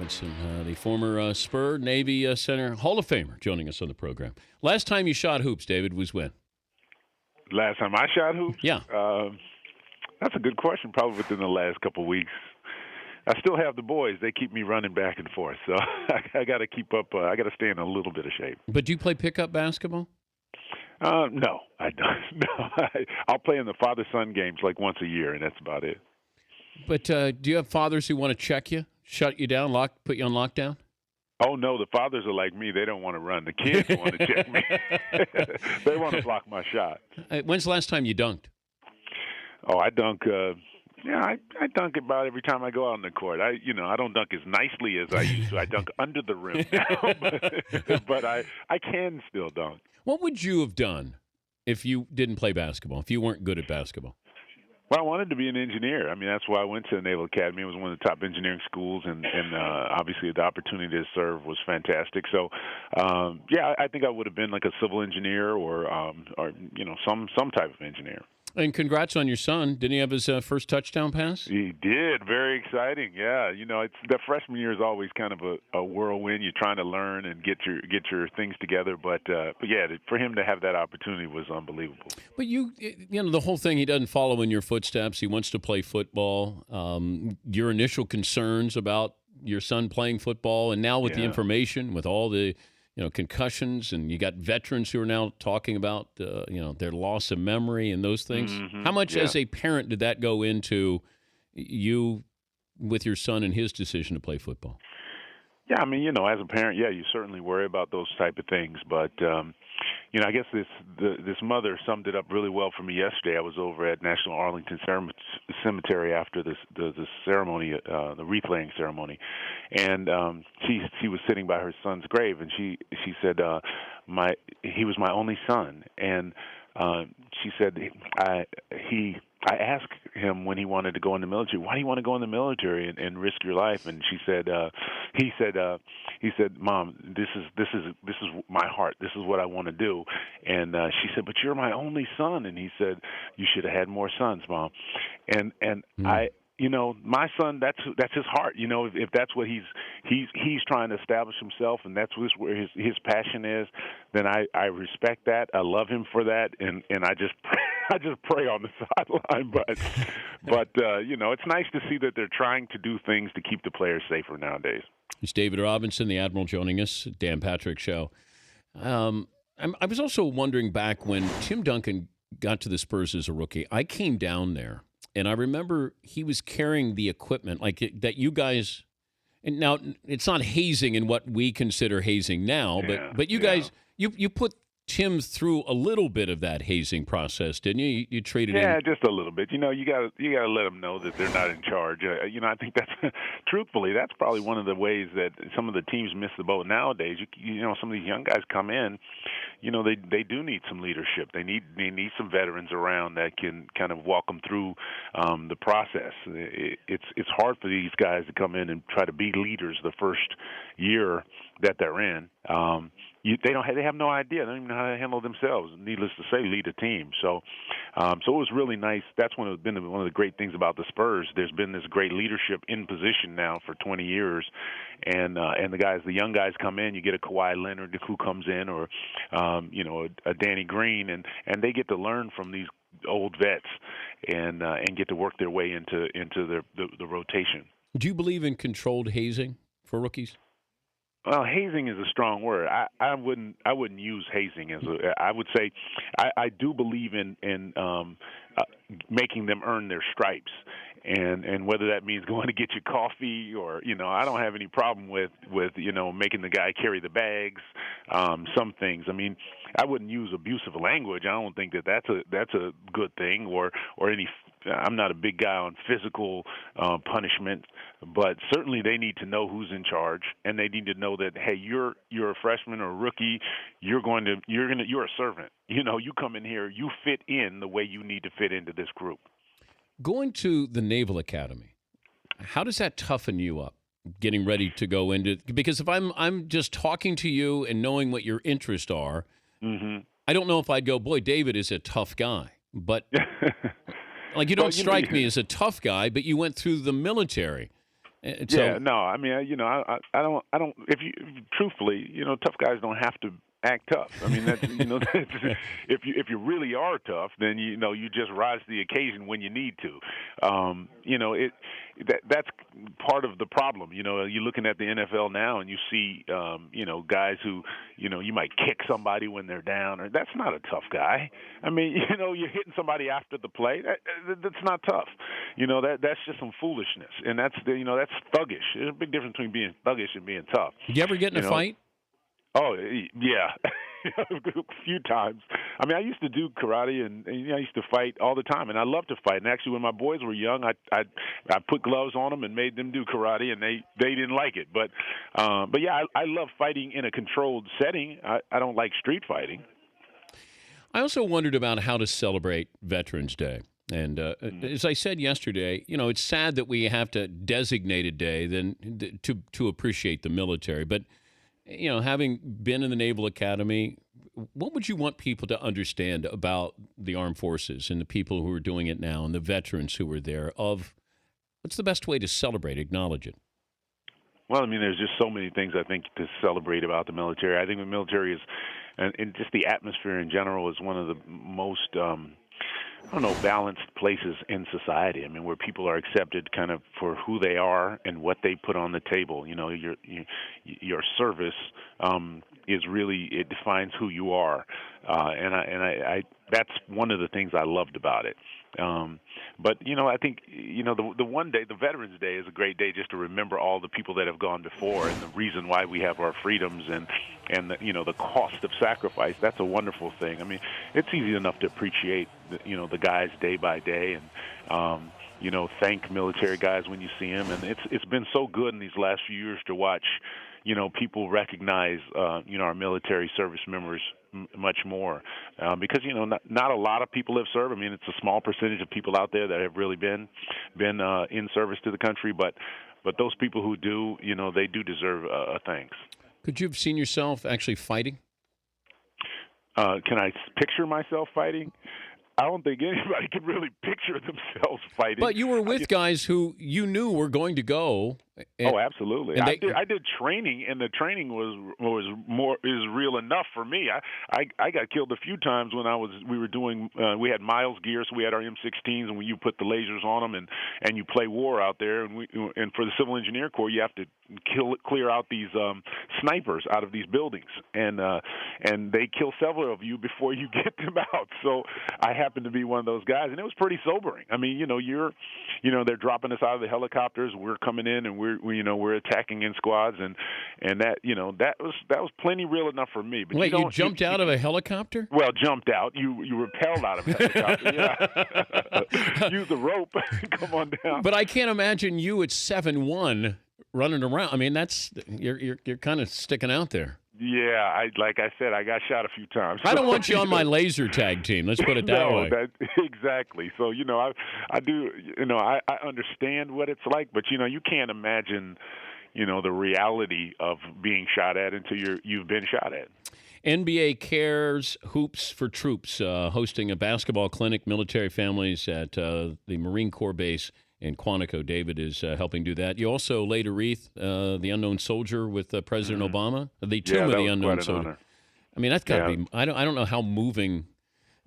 Robinson, the former Spur Navy center, Hall of Famer, joining us on the program. Last time you shot hoops, David, was when? Last time I shot hoops? Yeah. That's a good question. Probably within the last couple of weeks. I still have the boys. They keep me running back and forth. So I got to keep up. I got to stay in a little bit of shape. But do you play pickup basketball? No, I don't. No, I'll play in the father-son games like once a year, and that's about it. But do you have fathers who want to check you, shut you down, put you on lockdown? Oh, no, the fathers are like me. They don't want to run. The kids want to check me. They want to block my shot. When's the last time you dunked? Oh, I dunk. I dunk about every time I go out on the court. I don't dunk as nicely as I used to. I dunk under the rim now, but I can still dunk. What would you have done if you didn't play basketball, if you weren't good at basketball? Well, I wanted to be an engineer. I mean, that's why I went to the Naval Academy. It was one of the top engineering schools, and obviously the opportunity to serve was fantastic. So, I think I would have been like a civil engineer or some type of engineer. And congrats on your son. Didn't he have his first touchdown pass? He did. Very exciting. Yeah. It's the freshman year is always kind of a whirlwind. You're trying to learn and get your things together. But yeah, for him to have that opportunity was unbelievable. But the whole thing, he doesn't follow in your footsteps. He wants to play football. Your initial concerns about your son playing football, and now with the information, with all the concussions, and you got veterans who are now talking about, their loss of memory and those things. Mm-hmm. How much as a parent did that go into you with your son and his decision to play football? Yeah, I mean, as a parent, you certainly worry about those type of things. But, I guess this mother summed it up really well for me yesterday. I was over at National Arlington Cemetery after the ceremony, the wreath-laying ceremony, and she was sitting by her son's grave, and she said, he was my only son, and she said, I asked him when he wanted to go in the military, why do you want to go in the military and risk your life? And he said, Mom, this is my heart. This is what I want to do. And she said, but you're my only son. And he said, you should have had more sons, Mom. And my son, that's his heart. If that's what he's trying to establish himself, and that's where his passion is, then I respect that. I love him for that, and I just pray on the sideline. But it's nice to see that they're trying to do things to keep the players safer nowadays. It's David Robinson, the Admiral, joining us. Dan Patrick Show. I was also wondering back when Tim Duncan got to the Spurs as a rookie. I came down there. And I remember he was carrying the equipment that you guys. And now it's not hazing in what we consider hazing now, but you guys, you put Tim through a little bit of that hazing process, didn't you? You treated him. Yeah, just a little bit. You gotta let them know that they're not in charge. I think that's truthfully that's probably one of the ways that some of the teams miss the boat nowadays. Some of these young guys come in. They do need some leadership. They need some veterans around that can kind of walk them through the process. It's hard for these guys to come in and try to be leaders the first year that they're in. They have no idea. They don't even know how to handle themselves. Needless to say, lead a team. So it was really nice. That's one of the great things about the Spurs. There's been this great leadership in position now for 20 years, and the young guys come in. You get a Kawhi Leonard who comes in, or a Danny Green, and they get to learn from these old vets and get to work their way into the rotation. Do you believe in controlled hazing for rookies? Well, hazing is a strong word. I wouldn't use hazing I would say I do believe in making them earn their stripes, and whether that means going to get you coffee or I don't have any problem with making the guy carry the bags. Some things. I mean, I wouldn't use abusive language. I don't think that's a good thing or any. I'm not a big guy on physical punishment, but certainly they need to know who's in charge, and they need to know that hey, you're a freshman or a rookie. You're a servant. You come in here, you fit in the way you need to fit into this group. Going to the Naval Academy, how does that toughen you up? Getting ready to go into, because if I'm just talking to you and knowing what your interests are, mm-hmm. I don't know if I'd go, boy, David is a tough guy, but. Like, you don't strike me as a tough guy, but you went through the military. So, Yeah, no, I mean, I don't. Truthfully, tough guys don't have to act tough. I mean, that's, if you really are tough, then you just rise to the occasion when you need to. That's part of the problem. You're looking at the NFL now, and you see, guys who, you might kick somebody when they're down, or that's not a tough guy. I mean, you're hitting somebody after the play. That's not tough. That's just some foolishness, and that's thuggish. There's a big difference between being thuggish and being tough. did you ever get in a fight? Oh, yeah. A few times. I mean, I used to do karate, and I used to fight all the time, and I loved to fight. And actually, when my boys were young, I put gloves on them and made them do karate, and they didn't like it. But yeah, I love fighting in a controlled setting. I don't like street fighting. I also wondered about how to celebrate Veterans Day. And as I said yesterday, it's sad that we have to designate a day to appreciate the military. But, having been in the Naval Academy, what would you want people to understand about the armed forces and the people who are doing it now and the veterans who were there? What's the best way to celebrate, acknowledge it? Well, I mean, there's just so many things I think to celebrate about the military. I think the military is, and just the atmosphere in general, is one of the most balanced places in society. I mean, where people are accepted kind of for who they are and what they put on the table. Your service is really, it defines who you are, and I that's one of the things I loved about it. But I think the one day, the Veterans Day, is a great day just to remember all the people that have gone before and the reason why we have our freedoms and the cost of sacrifice. That's a wonderful thing. I mean, it's easy enough to appreciate the guys day by day and thank military guys when you see them. And it's been so good in these last few years to watch people recognize our military service members much more because not a lot of people have served. I mean, it's a small percentage of people out there that have really been in service to the country, but those people who do, they do deserve thanks. Could you have seen yourself actually fighting? Can I picture myself fighting? I don't think anybody can really picture themselves fighting. But you were with guys who you knew were going to go. Oh, absolutely. And I did training, and the training is real enough for me. I got killed a few times when we had Miles gear, so we had our M16s, and when you put the lasers on them, and you play war out there, and for the Civil Engineer Corps, you have to clear out these snipers out of these buildings, and they kill several of you before you get them out. So I happened to be one of those guys, and it was pretty sobering. I mean, they're dropping us out of the helicopters, we're coming in, and we're attacking in squads, and that was plenty real enough for me. But wait, you jumped out of a helicopter? Well, jumped out. You rappelled out of a helicopter. Yeah. Use the rope. Come on down. But I can't imagine you at 7'1" running around. I mean, you're kind of sticking out there. Yeah, like I said, I got shot a few times. I don't want you on my laser tag team. Let's put it that way. Exactly. So I do. I understand what it's like, but you can't imagine, the reality of being shot at until you've been shot at. NBA Cares Hoops for Troops hosting a basketball clinic, military families at the Marine Corps base in Quantico. David is helping do that. You also laid a wreath, the unknown soldier with President Obama, the tomb of the unknown soldier. Honor. I mean, that's got to be. I don't know how moving,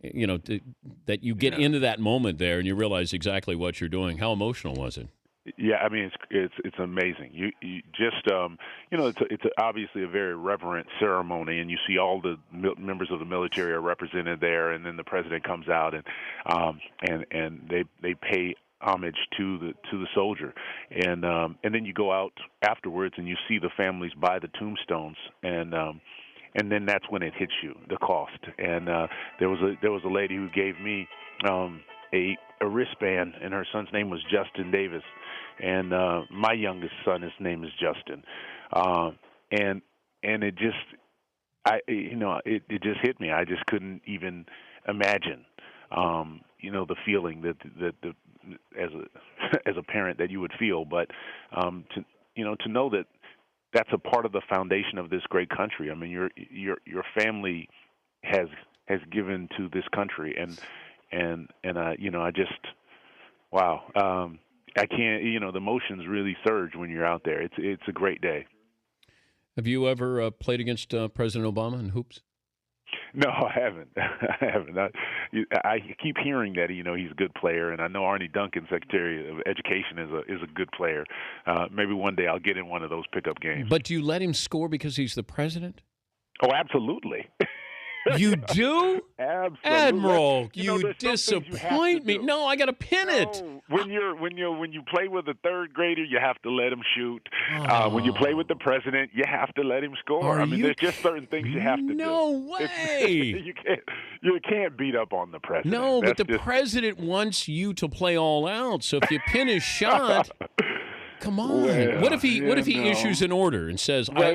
that you get into that moment there and you realize exactly what you're doing. How emotional was it? Yeah, I mean it's amazing. You just it's obviously a very reverent ceremony, and you see all the members of the military are represented there, and then the president comes out and they pay homage to the soldier, and then you go out afterwards and you see the families by the tombstones, and then that's when it hits you, the cost. And there was a lady who gave me a wristband, and her son's name was Justin Davis, and my youngest son, his name is Justin, and it just it just hit me. I just couldn't even imagine the feeling that as a parent that you would feel, but to know that that's a part of the foundation of this great country. I mean, your family has given to this country, and I just wow. I can't. The emotions really surge when you're out there. It's a great day. Have you ever played against President Obama in hoops? No, I haven't. I haven't. I keep hearing that he's a good player, and I know Arnie Duncan, Secretary of Education, is a good player. Maybe one day I'll get in one of those pickup games. But do you let him score because he's the president? Oh, absolutely. You do? Absolutely. Admiral, you disappoint me. No, I got to pin it. When you play with a third grader, you have to let him shoot. When you play with the president, you have to let him score. There's just certain things you have to do. No way. You can't beat up on the president. No, but the president wants you to play all out. So if you pin his shot, come on. Well, what if he issues an order and says, "Well,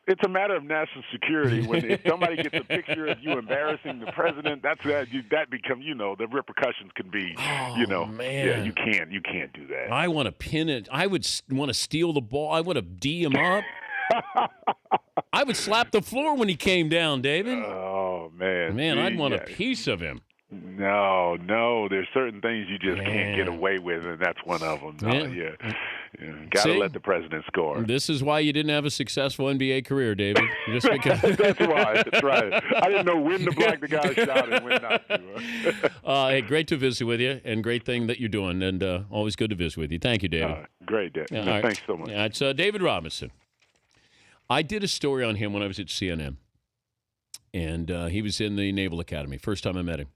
it's a matter of national security. If somebody gets a picture of you embarrassing the president, that becomes the repercussions can be man. Yeah, you can't do that. I want to pin it. I would want to steal the ball. I would have D him up. I would slap the floor when he came down, David. Oh man, I'd want a piece of him. No, there's certain things you just can't get away with, and that's one of them. Got to let the president score. This is why you didn't have a successful NBA career, David. Just because. That's why. That's right. I didn't know when to block the guy's shot and when not to. Hey, great to visit with you, and great thing that you're doing, and always good to visit with you. Thank you, David. Great, David. Right. Thanks so much. It's David Robinson. I did a story on him when I was at CNN, and he was in the Naval Academy. First time I met him.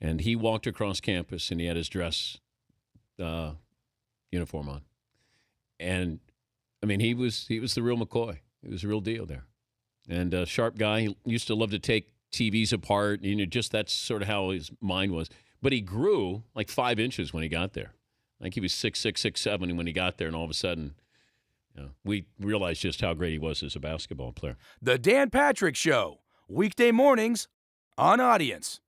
And he walked across campus, and he had his dress uniform on. And, he was the real McCoy. He was the real deal there. And a sharp guy. He used to love to take TVs apart. Just that's sort of how his mind was. But he grew like 5 inches when he got there. Like he was 6'6", 6'7", when he got there, and all of a sudden, we realized just how great he was as a basketball player. The Dan Patrick Show, weekday mornings on Audience.